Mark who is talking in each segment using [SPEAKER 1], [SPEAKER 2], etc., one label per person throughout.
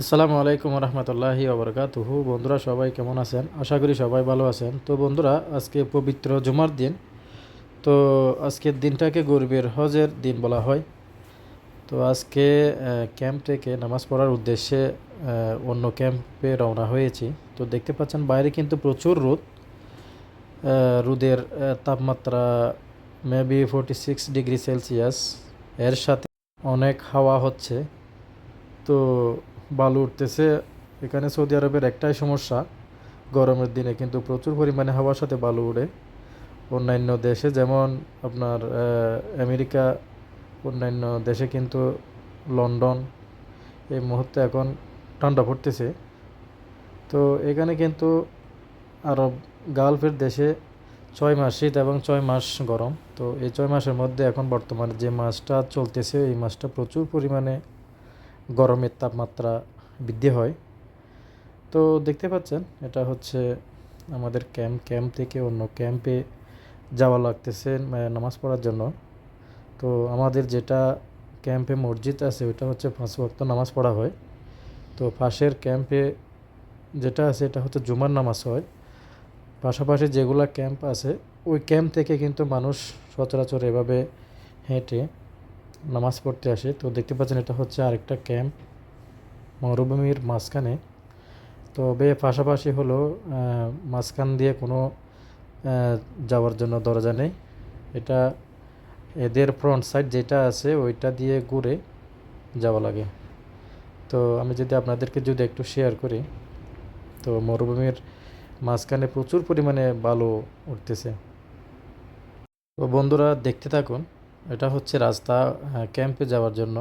[SPEAKER 1] আসসালামু আলাইকুম রহমতুল্লাহি ওবরকাতুহু। বন্ধুরা সবাই কেমন আছেন? আশা করি সবাই ভালো আছেন। তো বন্ধুরা, আজকে পবিত্র জুমার দিন। তো আজকের দিনটাকে গরিবের হজের দিন বলা হয়। তো আজকে ক্যাম্প থেকে নামাজ পড়ার উদ্দেশ্যে অন্য ক্যাম্পে রওনা হয়েছি। তো দেখতে পাচ্ছেন বাইরে কিন্তু প্রচুর রোদ। রোদের তাপমাত্রা মেবি 46 ডিগ্রি সেলসিয়াস। এর সাথে অনেক হাওয়া হচ্ছে। তো বালু উঠতেছে। এখানে সৌদি আরবের একটাই সমস্যা, গরমের দিনে কিন্তু প্রচুর পরিমাণে হাওয়ার সাথে বালু উড়ে। অন্যান্য দেশে যেমন আপনার আমেরিকা, অন্যান্য দেশে কিন্তু লন্ডন এই মুহূর্তে এখন ঠান্ডা পড়তেছে। তো এখানে কিন্তু আরব গালফের দেশে 6 মাস শীত এবং 6 মাস গরম। তো এই 6 মাসের মধ্যে এখন বর্তমানে যে মাসটা চলতেছে এই মাসটা প্রচুর পরিমাণে গরমের তাপমাত্রা বৃদ্ধি হয়। তো দেখতে পাচ্ছেন এটা হচ্ছে আমাদের ক্যাম্প থেকে অন্য ক্যাম্পে যাওয়া লাগতেছে নামাজ পড়ার জন্য। তো আমাদের যেটা ক্যাম্পে মসজিদ আছে ওইটা হচ্ছে 5 ওয়াক্ত নামাজ পড়া হয়। তো পাশের ক্যাম্পে যেটা আছে এটা হচ্ছে জুমার নামাজ হয়। পাশাপাশি যেগুলা ক্যাম্প আছে ওই ক্যাম্প থেকে কিন্তু মানুষ সচরাচর এভাবে হেঁটে নামাজ পড়তে আসে। তো দেখতে পাচ্ছেন এটা হচ্ছে আরেকটা ক্যাম্প মরুভূমির মাঝখানে। তবে পাশাপাশি হলো মাঝখান দিয়ে কোনো যাওয়ার জন্য দরজা নেই। এটা এদের ফ্রন্ট সাইড যেটা আছে ওইটা দিয়ে ঘুরে যাওয়া লাগে। তো আমি যদি আপনাদেরকে যদি একটু শেয়ার করি, তো মরুভূমির মাঝখানে প্রচুর পরিমাণে বালু উঠতেছে। তো বন্ধুরা দেখতে থাকুন। এটা হচ্ছে রাস্তা ক্যাম্পে যাওয়ার জন্য।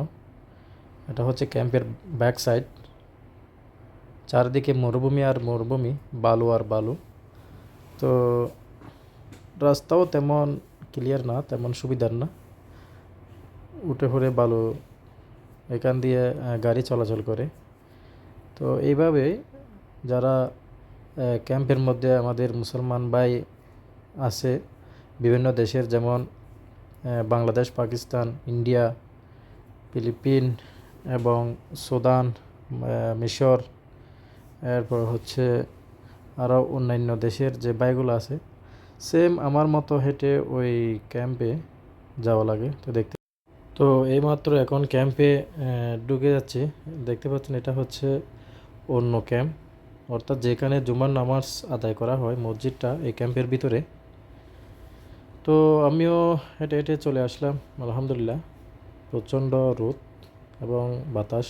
[SPEAKER 1] এটা হচ্ছে ক্যাম্পের ব্যাক সাইড। চারদিকে মরুভূমি আর মরুভূমি, বালু আর বালু। তো রাস্তাও তেমন ক্লিয়ার না, তেমন সুবিধার না। উঠে পড়ে বালু এখান দিয়ে গাড়ি চলাচল করে। তো এইভাবে যারা ক্যাম্পের মধ্যে আমাদের মুসলমান ভাই আছে বিভিন্ন দেশের, যেমন বাংলাদেশ, পাকিস্তান, ইন্ডিয়া, ফিলিপিন এবং সুদান, মিশর, এরপর হচ্ছে আরও অন্যান্য দেশের যে ভাইগুলো আছে সেম আমার মতো হেঁটে ওই ক্যাম্পে যাওয়া লাগে। তো এইমাত্র এখন ক্যাম্পে ঢুকে যাচ্ছি। দেখতে পাচ্ছেন এটা হচ্ছে অন্য ক্যাম্প, অর্থাৎ যেখানে জুমার নামাজ আদায় করা হয় মসজিদটা এই ক্যাম্পের ভিতরে। তো আমিও হেঁটে হেঁটে চলে আসলাম। আলহামদুলিল্লাহ, প্রচণ্ড রোদ এবং বাতাস।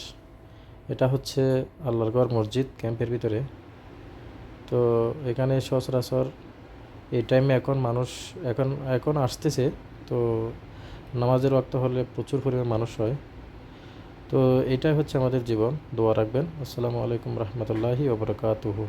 [SPEAKER 1] এটা হচ্ছে আল্লাহর ঘর মসজিদ ক্যাম্পের ভিতরে। তো এখানে সচরাচর এই টাইমে এখন মানুষ এখন এখন আসতেছে। তো নামাজের ওয়াক্ত হলে প্রচুর পরিমাণে মানুষ হয়। তো এটাই হচ্ছে আমাদের জীবন। দোয়া রাখবেন। আসসালামু আলাইকুম রহমতুল্লাহি ওবরাকাতুহু।